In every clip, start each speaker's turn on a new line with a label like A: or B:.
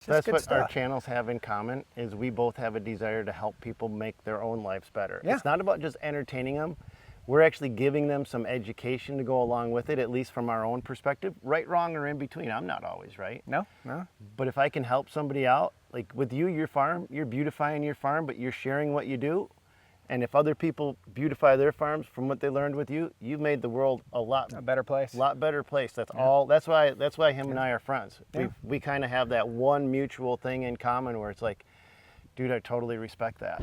A: That's what our channels have in common, is we both have a desire to help people make their own lives better.
B: Yeah.
A: It's not about just entertaining them. We're actually giving them some education to go along with it, at least from our own perspective. Right, wrong, or in between. I'm not always right.
B: No.
A: But if I can help somebody out, like with you, your farm, you're beautifying your farm, but you're sharing what you do. And if other people beautify their farms from what they learned with you, you've made the world a
B: better place.
A: Lot better place. That's all. That's why him and I are friends.
B: Yeah.
A: We kind of have that one mutual thing in common where it's like, dude, I totally respect that.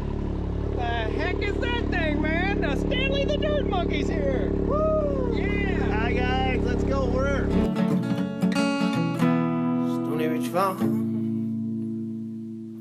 B: The heck is that thing, man? Stanley the Dirt Monkey's here. Woo! Yeah.
A: Hi guys, let's go work.
C: Stoney Ridge Farm.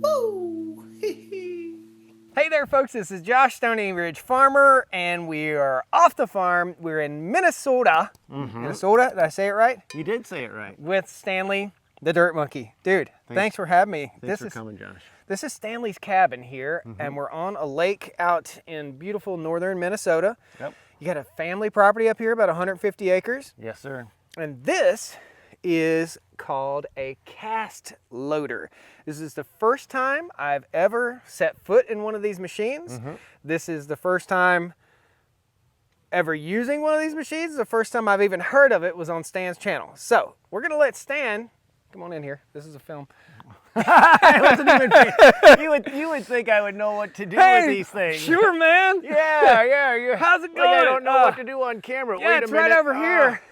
C: Woo!
B: Hey there, folks. This is Josh, Stoney Ridge Farmer, and we are off the farm. We're in Minnesota. Minnesota, did I say it right?
A: You did say it right.
B: With Stanley the Dirt Monkey. Dude, thanks for having me.
A: Thanks for coming, Josh.
B: This is Stanley's cabin here, and we're on a lake out in beautiful northern Minnesota.
A: Yep.
B: You got a family property up here, about 150 acres.
A: Yes, sir.
B: And this is called a cast loader. This is the first time I've ever set foot in one of these machines. This is the first time ever using one of these machines. The first time I've even heard of it was on Stan's channel. So we're gonna let Stan, come on in here. This is a film.
A: I wasn't even you would think I would know what to do with these things.
B: Sure, man.
A: Yeah.
B: How's it going?
A: Like I don't know what to do on camera.
B: Yeah,
A: Wait a
B: it's
A: minute.
B: right over here.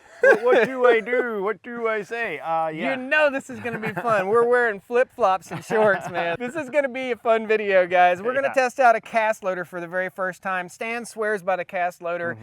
A: What do I do? What do I say? Yeah.
B: You know this is going to be fun. We're wearing flip-flops and shorts, man. This is going to be a fun video, guys. We're going to test out a cast loader for the very first time. Stan swears by the cast loader.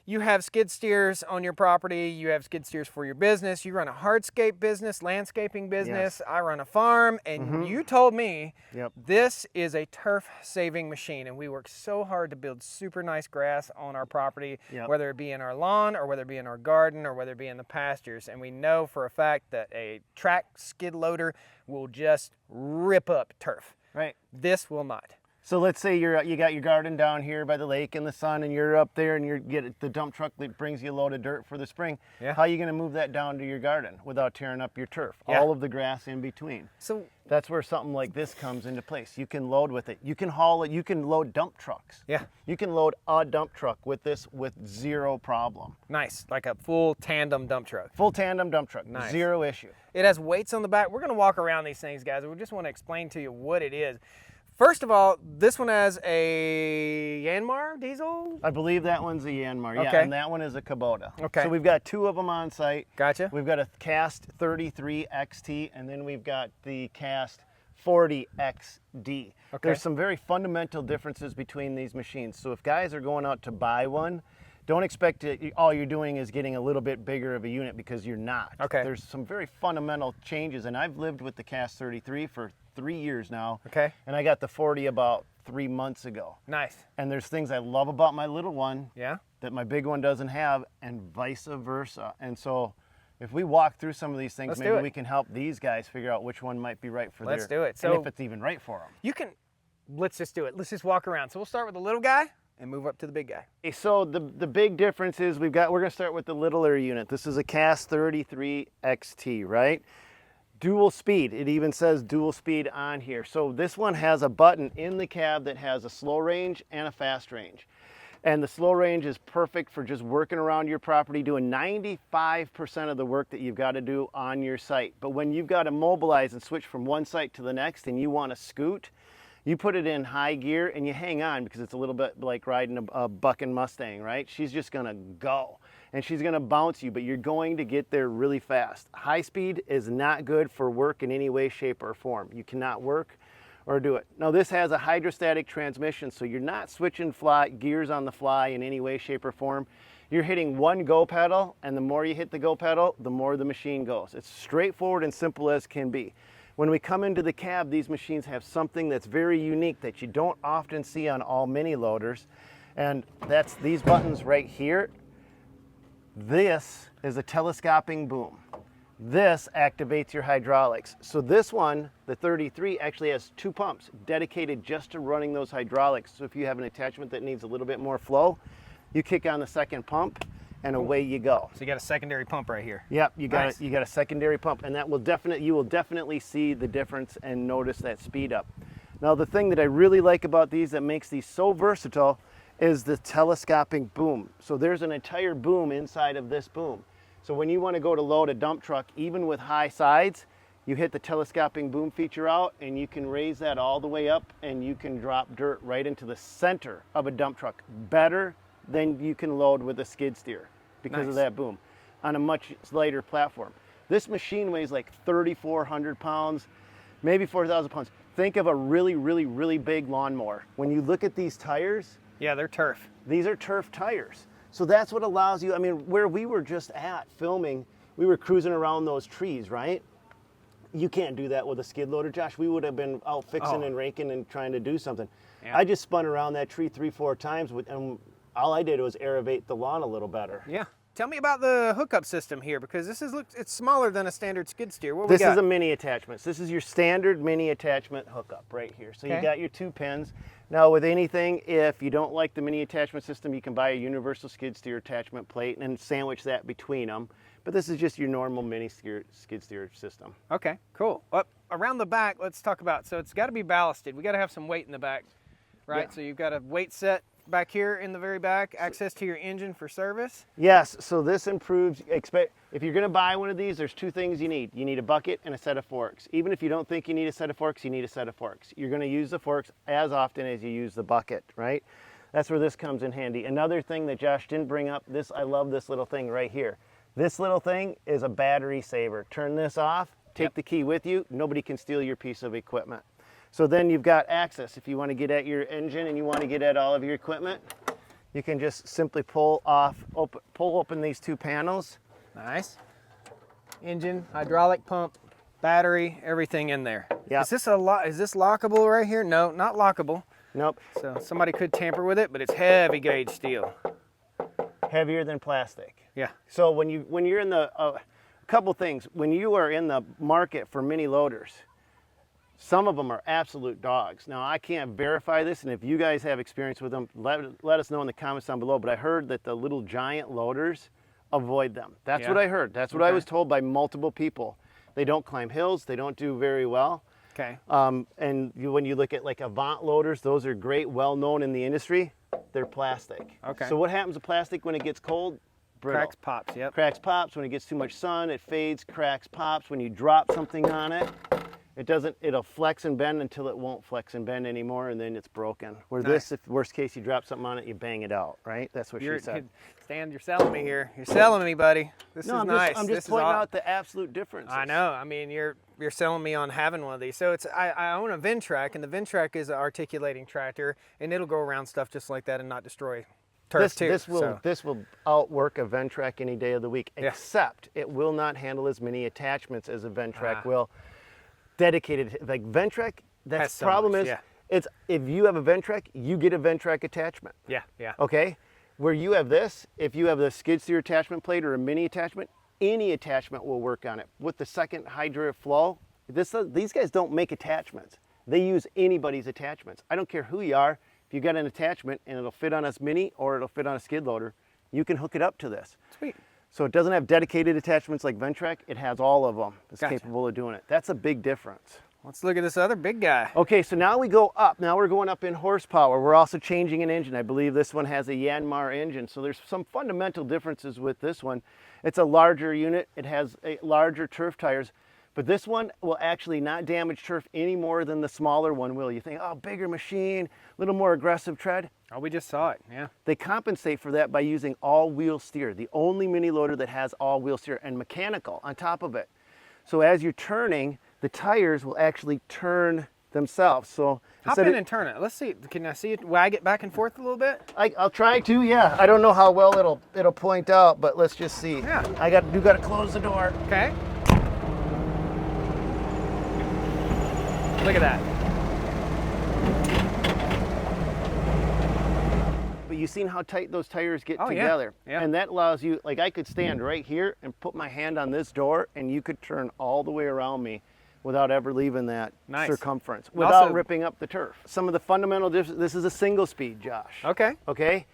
B: You have skid steers on your property. You have skid steers for your business. You run a hardscape business, landscaping business.
A: Yes.
B: I run a farm. And you told me
A: Yep.
B: this is a turf-saving machine. And we work so hard to build super nice grass on our property,
A: Yep.
B: whether it be in our lawn or whether it be in our garden or whether it be in the pastures. And we know for a fact that a track skid loader will just rip up turf.
A: Right.
B: This will not.
A: So let's say you got your garden down here by the lake in the sun, and you're up there, and you get the dump truck that brings you a load of dirt for the spring.
B: Yeah.
A: How are you going to move that down to your garden without tearing up your turf?
B: Yeah.
A: All of the grass in between.
B: So
A: That's where something like this comes into place. You can load with it. You can haul it. You can load dump trucks.
B: yeah,
A: You can load a dump truck with this with zero problem.
B: nice, like a full tandem dump truck.
A: Full tandem dump truck,
B: Nice.
A: zero issue.
B: It has weights on the back. We're gonna walk around these things, guys. We just want to explain to you what it is. First of all, this one has a Yanmar diesel.
A: I believe that one's a Yanmar, yeah,
B: Okay.
A: and that one is a Kubota.
B: Okay.
A: So we've got two of them on site.
B: Gotcha.
A: We've got a Cast 33 XT, and then we've got the Cast 40 XD.
B: Okay.
A: There's some very fundamental differences between these machines. So if guys are going out to buy one, don't expect it, all you're doing is getting a little bit bigger of a unit, because you're not.
B: Okay.
A: There's some very fundamental changes, and I've lived with the Cast 33 for 3 years now.
B: Okay.
A: And I got the 40 about 3 months ago.
B: Nice.
A: And there's things I love about my little one
B: Yeah.
A: that my big one doesn't have, and vice versa. And so if we walk through some of these things,
B: Let's do
A: maybe
B: it.
A: we can help these guys figure out which one might be right for
B: Let's
A: their,
B: do it.
A: and
B: So-
A: if it's even right for them.
B: You can. Let's just do it. Let's just walk around. So we'll start with the little guy and move up to the big guy.
A: Okay, so the big difference is we're gonna start with the littler unit. This is a Cast 33 XT, right? Dual speed. It even says dual speed on here. So this one has a button in the cab that has a slow range and a fast range. And the slow range is perfect for just working around your property, doing 95% of the work that you've got to do on your site. But when you've got to mobilize and switch from one site to the next and you want to scoot, you put it in high gear and you hang on, because it's a little bit like riding a bucking Mustang, right? She's just gonna go and she's gonna bounce you, but you're going to get there really fast. High speed is not good for work in any way, shape, or form. You cannot work or do it. Now this has a hydrostatic transmission, so you're not switching gears on the fly in any way, shape, or form. You're hitting one go pedal, and the more you hit the go pedal, the more the machine goes. It's straightforward and simple as can be. When we come into the cab, these machines have something that's very unique that you don't often see on all mini loaders, and that's these buttons right here. This is a telescoping boom. This activates your hydraulics. So this one, the 33, actually has 2 pumps dedicated just to running those hydraulics. So if you have an attachment that needs a little bit more flow, you kick on the second pump and away you go.
B: So you got a secondary pump right here.
A: Yep, you got
B: Nice.
A: you got a secondary pump, and that will you will definitely see the difference and notice that speed up. Now the thing that I really like about these that makes these so versatile is the telescopic boom. So there's an entire boom inside of this boom. So when you want to go to load a dump truck, even with high sides, you hit the telescopic boom feature out and you can raise that all the way up and you can drop dirt right into the center of a dump truck better than you can load with a skid steer because of
B: Nice.
A: that boom on a much lighter platform. This machine weighs like 3,400 pounds, maybe 4,000 pounds. Think of a really, really, really big lawnmower. When you look at these tires,
B: Yeah, they're turf.
A: these are turf tires. So that's what allows you, I mean, where we were just at filming, we were cruising around those trees, right? You can't do that with a skid loader, Josh. We would have been out fixing and raking and trying to do something.
B: Yeah.
A: I just spun around that tree 3-4 times and all I did was aerate the lawn a little better.
B: Yeah. Tell me about the hookup system here, because this it's smaller than a standard skid steer. What we
A: This
B: got?
A: is a mini attachment. This is your standard mini attachment hookup right here. So you
B: Okay.
A: got your 2 pins. Now with anything, if you don't like the mini attachment system, you can buy a universal skid steer attachment plate and sandwich that between them. But this is just your normal mini skid steer system.
B: Okay, cool. Up around the back, let's talk about, so it's got to be ballasted. We got to have some weight in the back, right?
A: Yeah.
B: So you've got a weight set back here in the very back, access to your engine for service.
A: Yes, so this improves, if you're gonna buy one of these, there's 2 things you need. You need a bucket and a set of forks. Even if you don't think you need a set of forks, you need a set of forks. You're gonna use the forks as often as you use the bucket, right? That's where this comes in handy. Another thing that Josh didn't bring up, I love this little thing right here. This little thing is a battery saver. Turn this off, take the key with you, nobody can steal your piece of equipment. So then you've got access. If you want to get at your engine and you want to get at all of your equipment, you can just simply pull open these 2 panels.
B: Nice. Engine, hydraulic pump, battery, everything in there.
A: Yeah.
B: Is this lockable right here? No, not lockable.
A: Nope,
B: So somebody could tamper with it, but it's heavy gauge steel.
A: heavier than plastic.
B: Yeah.
A: So when you're in the, a couple things, when you are in the market for mini loaders, some of them are absolute dogs. Now I can't verify this, and if you guys have experience with them, let us know in the comments down below, but I heard that the little giant loaders, avoid them. That's
B: Yeah.
A: what I heard. That's what I
B: Okay.
A: was told by multiple people. They don't climb hills, they don't do very well.
B: Okay.
A: When you look at like Avant loaders, those are great, well known in the industry. They're plastic.
B: Okay.
A: So what happens to plastic when it gets cold? Brittle.
B: Cracks, pops, yep.
A: Cracks, pops. When it gets too much sun, it fades, cracks, pops. When you drop something on it, it'll flex and bend until it won't flex and bend anymore, and then it's broken. Where
B: Nice.
A: this, if worst case you drop something on it, you bang it out, right? That's what she said.
B: Stan, you're selling me here. You're selling me, buddy. This
A: No,
B: is
A: I'm
B: nice.
A: just
B: This is
A: pointing
B: aw-
A: out the absolute difference.
B: I know. I mean, you're selling me on having one of these. So I own a Ventrac, and the Ventrac is an articulating tractor, and it'll go around stuff just like that and not destroy turf too.
A: This will
B: so.
A: this will outwork a Ventrac any day of the week,
B: Yeah.
A: except it will not handle as many attachments as a Ventrac
B: Ah.
A: will. Dedicated, like Ventrac,
B: Has
A: that's
B: so
A: problem
B: much,
A: is,
B: yeah.
A: it's if you have a Ventrac, you get a Ventrac attachment.
B: Yeah, yeah.
A: Okay, where you have this, if you have the skid steer attachment plate or a mini attachment, any attachment will work on it. With the second hydraulic flow, these guys don't make attachments. They use anybody's attachments. I don't care who you are. If you got an attachment and it'll fit on a mini or it'll fit on a skid loader, you can hook it up to this.
B: Sweet.
A: So it doesn't have dedicated attachments like Ventrac. It has all of them. It's
B: Gotcha.
A: capable of doing it. That's a big difference.
B: Let's look at this other big guy.
A: Okay, so now we go up. Now we're going up in horsepower. We're also changing an engine. I believe this one has a Yanmar engine. So there's some fundamental differences with this one. It's a larger unit. It has larger turf tires. But this one will actually not damage turf any more than the smaller one will. You think, oh, bigger machine, a little more aggressive tread.
B: Oh, we just saw it. Yeah.
A: They compensate for that by using all-wheel steer, the only mini loader that has all-wheel steer and mechanical on top of it. So as you're turning, the tires will actually turn themselves. So
B: Hop in and turn it. Let's see. Can I see it wag it back and forth a little bit?
A: I'll try to, yeah. I don't know how well it'll point out, but let's just see.
B: Yeah.
A: You got to close the door.
B: Okay. Look at that.
A: But you've seen how tight those tires get
B: Oh, yeah.
A: together.
B: Yeah.
A: And that allows you, like I could stand right here and put my hand on this door and you could turn all the way around me without ever leaving that
B: Nice.
A: circumference,
B: And
A: without
B: also-
A: ripping up the turf. Some of the fundamental differences, this is a single speed, Josh.
B: Okay.
A: Okay?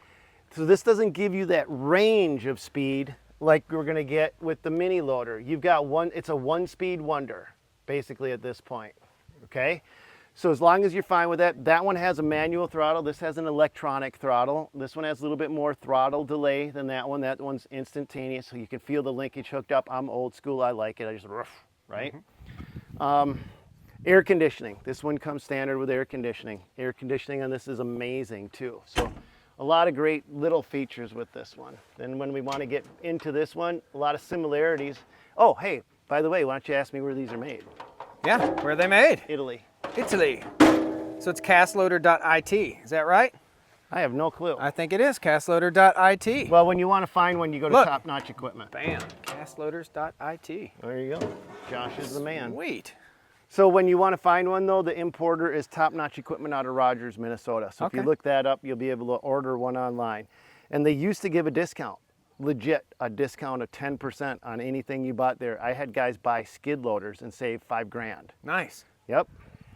A: So this doesn't give you that range of speed like we're gonna get with the mini loader. You've got it's a one-speed wonder, basically at this point, okay? So as long as you're fine with that, that one has a manual throttle, this has an electronic throttle. This one has a little bit more throttle delay than that one. That one's instantaneous, so you can feel the linkage hooked up. I'm old school, I like it, I just, right? Air conditioning, this one comes standard with air conditioning. Air conditioning on this is amazing too. So a lot of great little features with this one. Then when we want to get into this one, a lot of similarities. Oh, hey, by the way, why don't you ask me where these are made?
B: Yeah, where are they made?
A: Italy.
B: Italy. So it's castloader.it, is that right?
A: I have no clue.
B: I think it is castloader.it.
A: Well, when you want to find one, you go to
B: Look.
A: Top Notch Equipment.
B: Bam, castloaders.it.
A: There you go. Josh is the man.
B: Sweet.
A: So when you want to find one though, the importer is Top Notch Equipment out of Rogers, Minnesota. So if you
B: Okay.
A: look that up, you'll be able to order one online. And they used to give a discount, legit, a discount of 10% on anything you bought there. I had guys buy skid loaders and save $5,000.
B: Nice.
A: Yep.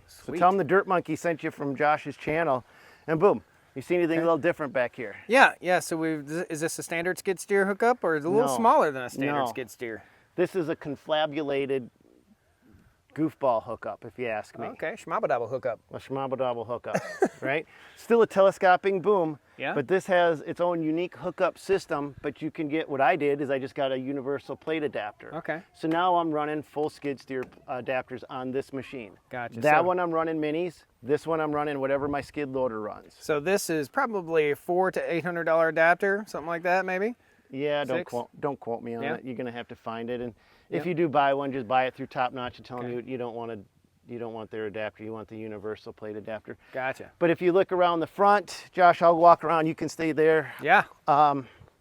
A: So
B: Sweet.
A: tell them the Dirt Monkey sent you from Josh's channel, and boom, you see anything a little different back here?
B: Yeah, so is this a standard skid steer hookup or is it a little
A: No.
B: smaller than a standard
A: No.
B: skid steer?
A: This is a confabulated goofball hookup, if you ask me.
B: Okay, schmabadabble hookup.
A: A schmabadabble hookup, right? Still a telescoping boom,
B: Yeah.
A: but this has its own unique hookup system, but you can get, what I did is I just got a universal plate adapter.
B: Okay.
A: So now I'm running full skid steer adapters on this machine.
B: Gotcha.
A: That
B: So-
A: one I'm running minis, this one I'm running whatever my skid loader runs.
B: So this is probably a $400 to $800 adapter, something like that maybe?
A: Yeah,
B: Six?
A: don't quote me on
B: Yeah.
A: it. You're gonna have to find it, and if
B: Yep.
A: you do buy one, just buy it through Top Notch and tell them
B: Okay.
A: you don't want their adapter. You want the universal plate adapter.
B: Gotcha.
A: But if you look around the front, Josh, I'll walk around. You can stay there.
B: Yeah.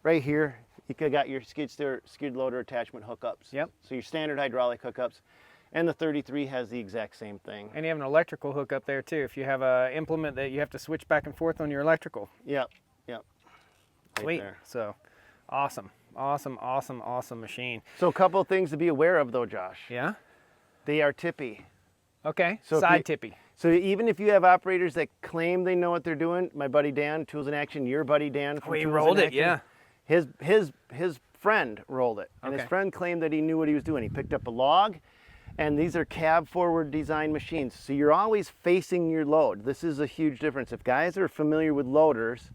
A: Right here, you got your skid loader attachment hookups.
B: Yep.
A: So your standard hydraulic hookups, and the 33 has the exact same thing.
B: And you have an electrical hookup there too if you have a implement that you have to switch back and forth on your electrical.
A: Yep. Right
B: Sweet.
A: there.
B: So awesome. Awesome machine.
A: So a couple of things to be aware of though, Josh.
B: Yeah?
A: They are tippy.
B: Okay.
A: So if
B: Side
A: you-
B: tippy.
A: So even if you have operators that claim they know what they're doing, my buddy Dan, Tools in Action, your buddy Dan from
B: Oh, he
A: Tools
B: rolled
A: in
B: it,
A: Action,
B: yeah.
A: His friend rolled it, and his
B: Okay.
A: friend claimed that he knew what he was doing. He picked up a log, and these are cab forward design machines. So you're always facing your load. This is a huge difference. If guys are familiar with loaders,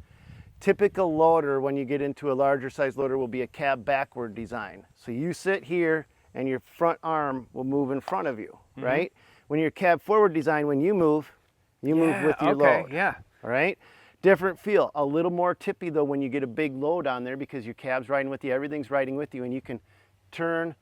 A: typical loader when you get into a larger size loader will be a cab backward design. So you sit here and your front arm will move in front of you, right? When you're cab forward design, when you move with your
B: okay,
A: load.
B: yeah.
A: All right? Different feel. A little more tippy though when you get a big load on there because your cab's riding with you, everything's riding with you, and you can turn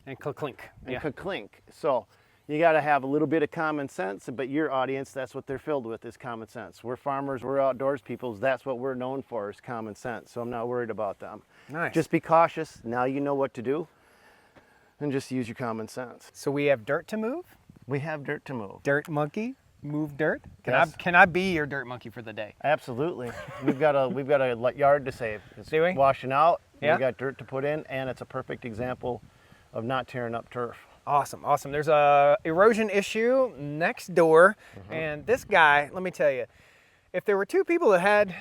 B: And clink.
A: and
B: Yeah.
A: clink. So you got to have a little bit of common sense, but your audience, that's what they're filled with, is common sense. We're farmers, we're outdoors people, that's what we're known for, is common sense. So I'm not worried about them.
B: Nice.
A: Just be cautious. Now you know what to do, and just use your common sense.
B: So we have dirt to move.
A: We have dirt to move.
B: Dirt monkey, move dirt.
A: Yes.
B: Can I be your dirt monkey for the day?
A: Absolutely. We've got a yard to save. It's
B: Do we?
A: washing out.
B: Yeah.
A: We got dirt to put in, and it's a perfect example of not tearing up turf.
B: Awesome. There's a erosion issue next door, and this guy, let me tell you, if there were two people that had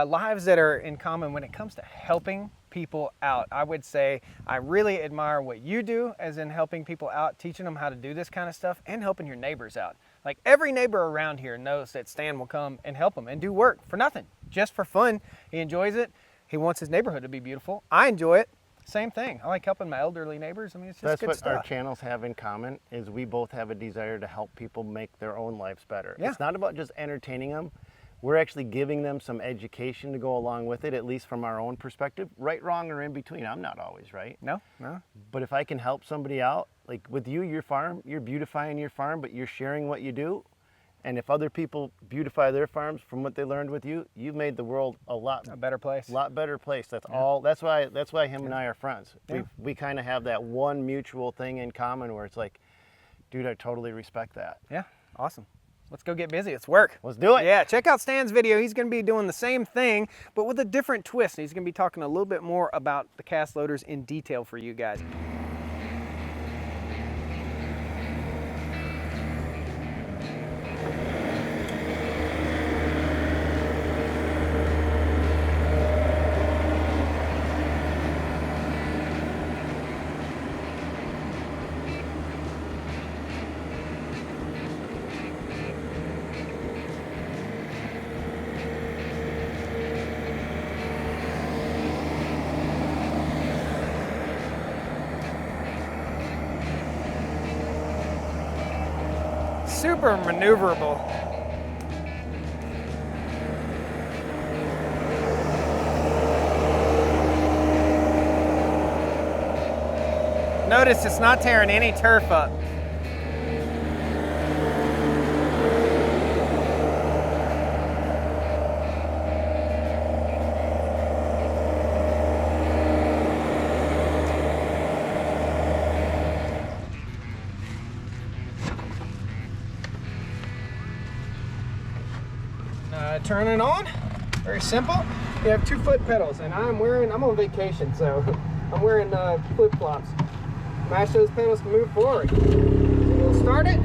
B: lives that are in common when it comes to helping people out, I would say I really admire what you do, as in helping people out, teaching them how to do this kind of stuff, and helping your neighbors out. Like every neighbor around here knows that Stan will come and help them and do work for nothing, just for fun. He enjoys it. He wants his neighborhood to be beautiful. I enjoy it. Same thing. I like helping my elderly neighbors. I mean, it's just
A: That's
B: good
A: what
B: stuff.
A: our channels have in common, is we both have a desire to help people make their own lives better.
B: Yeah.
A: It's not about just entertaining them. We're actually giving them some education to go along with it, at least from our own perspective. Right, wrong, or in between. I'm not always right.
B: No.
A: But if I can help somebody out, like with you, your farm, you're beautifying your farm, but you're sharing what you do. And if other people beautify their farms from what they learned with you, you've made the world
B: A better place.
A: lot better place. That's all. That's why him and I are friends.
B: Yeah.
A: We kind of have that one mutual thing in common where it's like, dude, I totally respect that.
B: Yeah. Awesome. Let's go get busy. Let's work.
A: Let's do it.
B: Yeah, check out Stan's video. He's going to be doing the same thing, but with a different twist. He's going to be talking a little bit more about the cast loaders in detail for you guys. super maneuverable. Notice it's not tearing any turf up. Turn it on, very simple. You have 2 foot pedals, and I'm on vacation, so I'm wearing flip-flops. Mash those pedals to move forward. So we'll start it,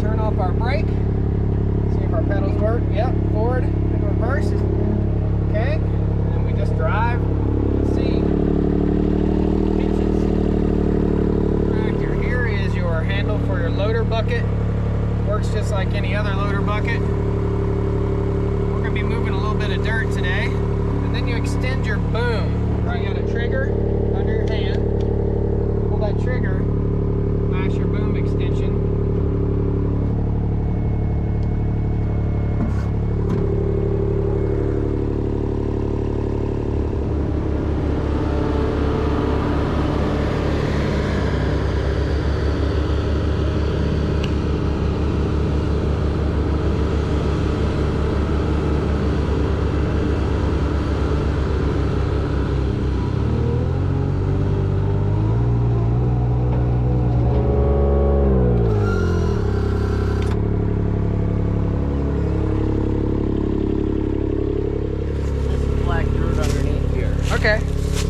B: turn off our brake, see if our pedals work. Yep, forward and reverse. Okay, and then we just drive. Let's see. Tractor. Here is your handle for your loader bucket. Works just like any other loader bucket. We're gonna be moving a little bit of dirt today. And then you extend your boom. Right, you got a trigger under your hand. Pull that trigger, mash your boom extension. Okay.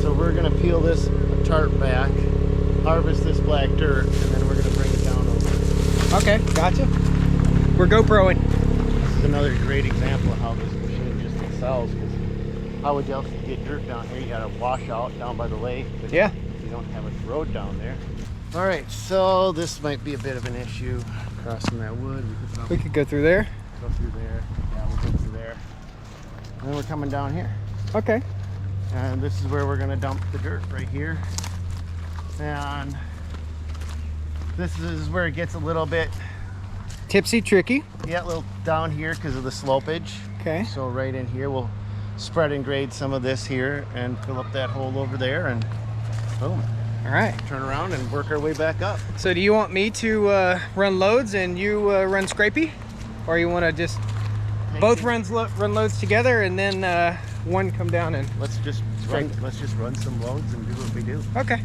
A: So we're gonna peel this tarp back, harvest this black dirt, and then we're gonna bring it down over.
B: Okay, gotcha. We're GoProing.
A: This is another great example of how this machine just excels, because how would you else get dirt down here? You got a washout down by the lake, but
B: Yeah.
A: you don't have a road down there. All right, so this might be a bit of an issue, crossing that wood. We could
B: We
A: probably
B: could go through there.
A: go through there. Yeah, we'll go through there. And then we're coming down here.
B: Okay.
A: And this is where we're gonna dump the dirt, right here. And this is where it gets a little bit,
B: Tipsy tricky.
A: yeah, a little down here because of the slopage.
B: Okay.
A: So right in here, we'll spread and grade some of this here and fill up that hole over there, and boom,
B: All right.
A: turn around and work our way back up.
B: So do you want me to run loads and you run scrapey? Or you want to just both run loads together and then one come down and...
A: Let's just run some loads and do what we do.
B: Okay.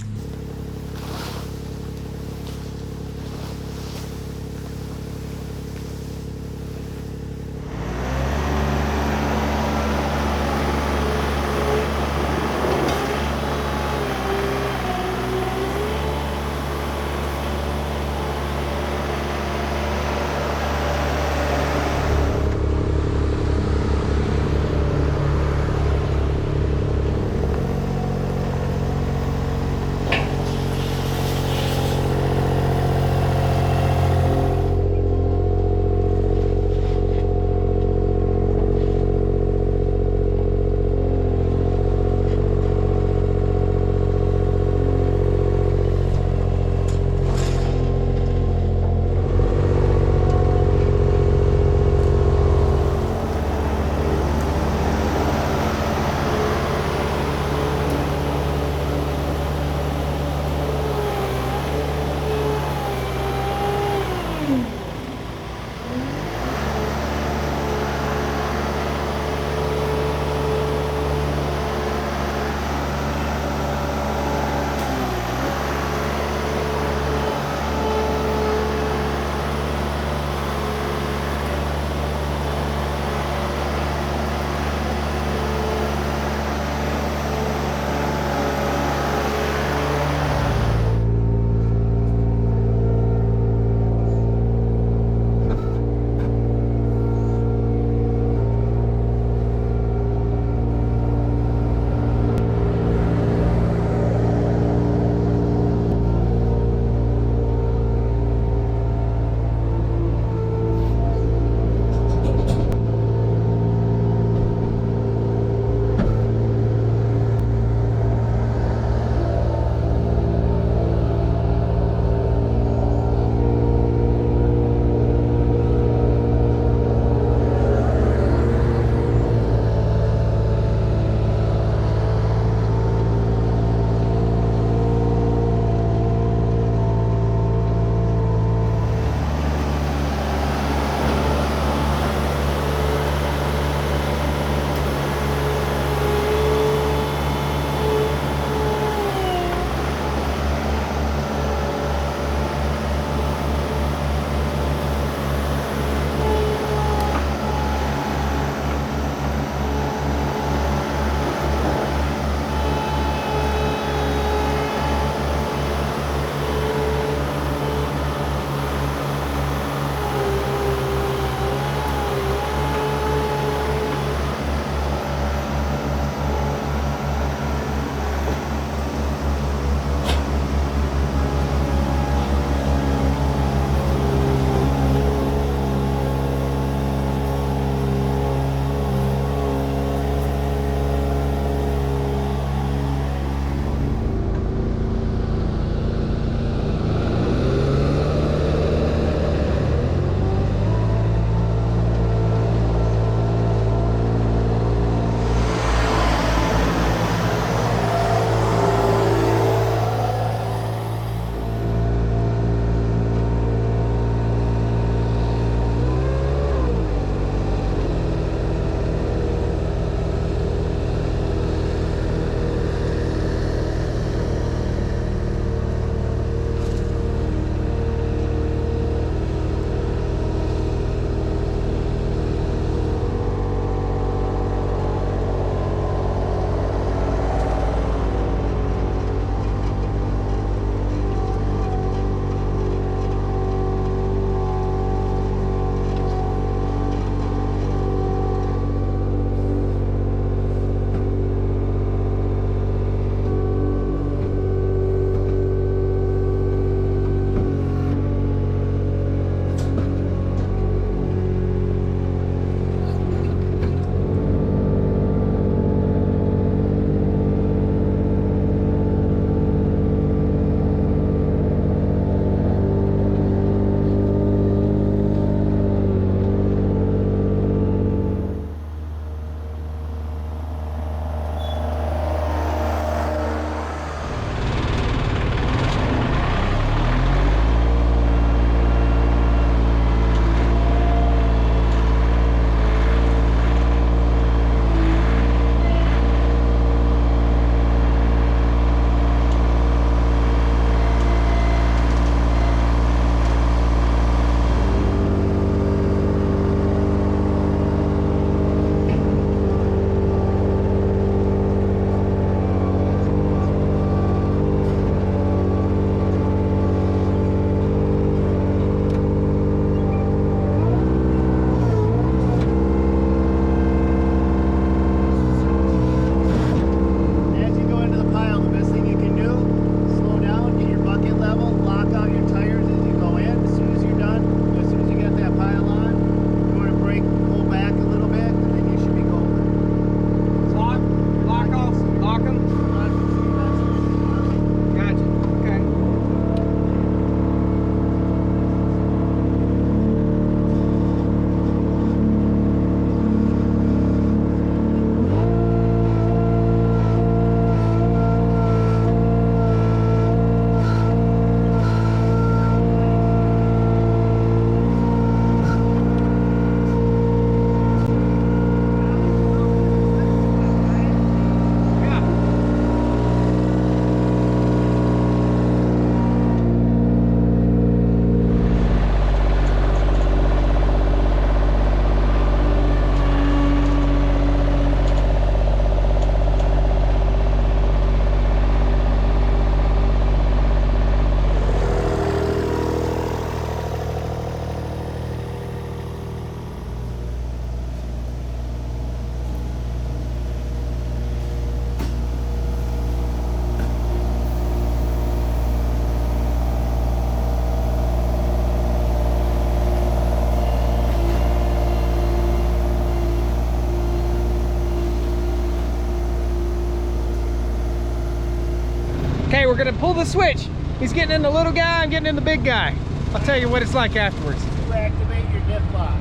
B: the switch. He's getting in the little guy, I'm getting in the big guy. I'll tell you what it's like afterwards.
A: You activate your diff lock.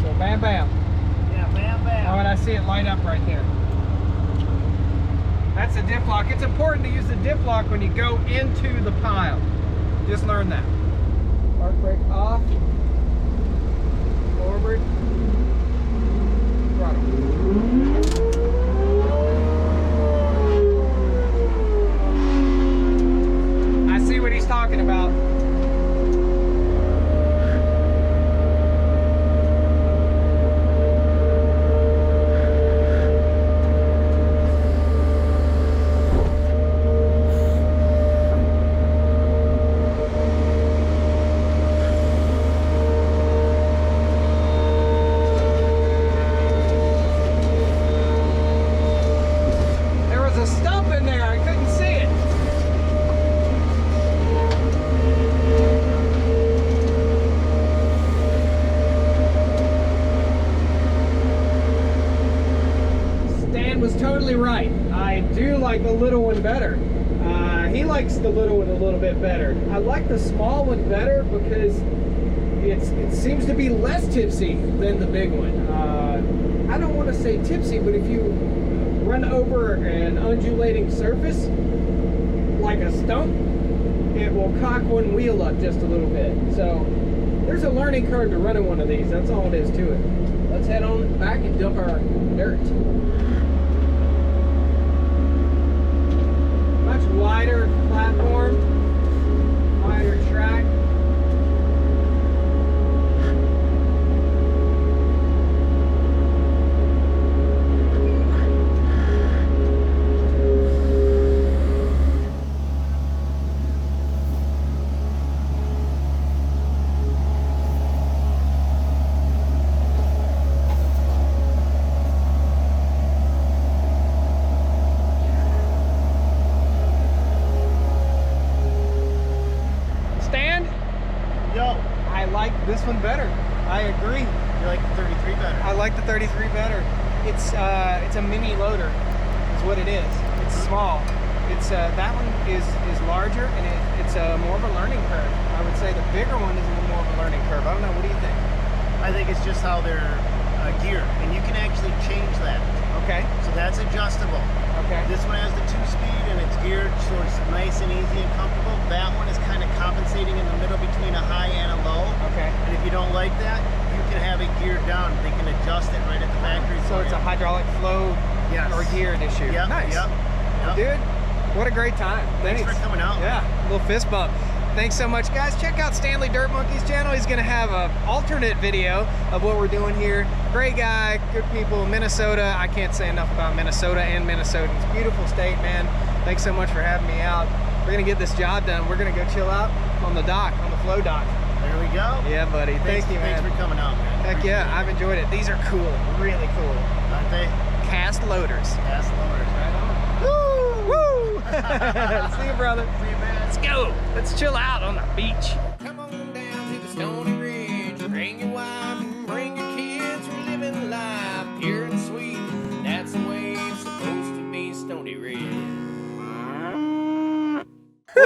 B: So bam, bam.
A: Yeah, bam, bam.
B: Oh, and I see it light up right there. That's a diff lock. It's important to use the diff lock when you go into the pile. Just learn that. Park brake off. Forward. Throttle. I see what he's talking about. Right. I do like the little one better. He likes the little one a little bit better. I like the small one better because it seems to be less tipsy than the big one. I don't want to say tipsy, but if you run over an undulating surface like a stump, it will cock one wheel up just a little bit. So there's a learning curve to running one of these. That's all it is to it. Let's head on back and dump our dirt. Wider platform, wider track. This one better. I agree.
A: You like the 33 better?
B: I like the 33 better. It's a mini loader, is what it is. It's small. It's that one is larger and it's more of a learning curve. I would say the bigger one is a little more of a learning curve. I don't know. What do you think?
A: I think it's just how they're geared, and you can actually change that.
B: Okay.
A: So that's adjustable.
B: Okay.
A: This one has the 2-speed and it's geared so it's nice and easy and comfortable. That one is kind of compensating in the middle between a high and a low.
B: Okay.
A: And if you don't like that, you can have it geared down. They can adjust it right at the factory.
B: So it's a hydraulic flow or geared issue.
A: Yep.
B: Nice.
A: Yep.
B: Dude, what a great time.
A: Thanks for coming out.
B: Yeah, a little fist bump. Thanks so much, guys. Check out Stanley Dirt Monkey's channel. He's going to have an alternate video of what we're doing here. Great guy, good people, Minnesota. I can't say enough about Minnesota and Minnesotans. Beautiful state, man. Thanks so much for having me out. We're going to get this job done. We're going to go chill out on the dock, on the flow dock.
A: There we go.
B: Yeah, buddy. Thank you, man.
A: Thanks for coming out, man.
B: Heck yeah, I've enjoyed it. These are cool, really cool.
A: Aren't they?
B: Cast loaders.
A: Cast loaders.
B: Right on. Woo! Woo! See you, brother.
A: See you, man.
B: Let's go. Let's chill out on the beach.
C: Come on down to the Stoney Ridge. Bring your wife and bring your kids. We're living life pure and sweet. That's the way it's supposed to be, Stoney Ridge.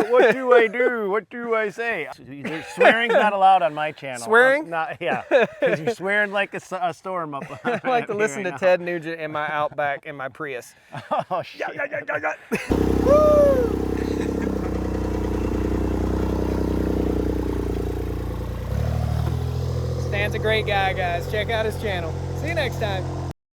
A: What do I do? What do I say? Swearing's not allowed on my channel.
B: Swearing?
A: Not, yeah, because you're swearing like a storm up.
B: I like to listen to Ted Nugent in my Outback in my Prius.
A: Oh, shit.
B: Woo! Stan's a great guy, guys. Check out his channel. See you next time.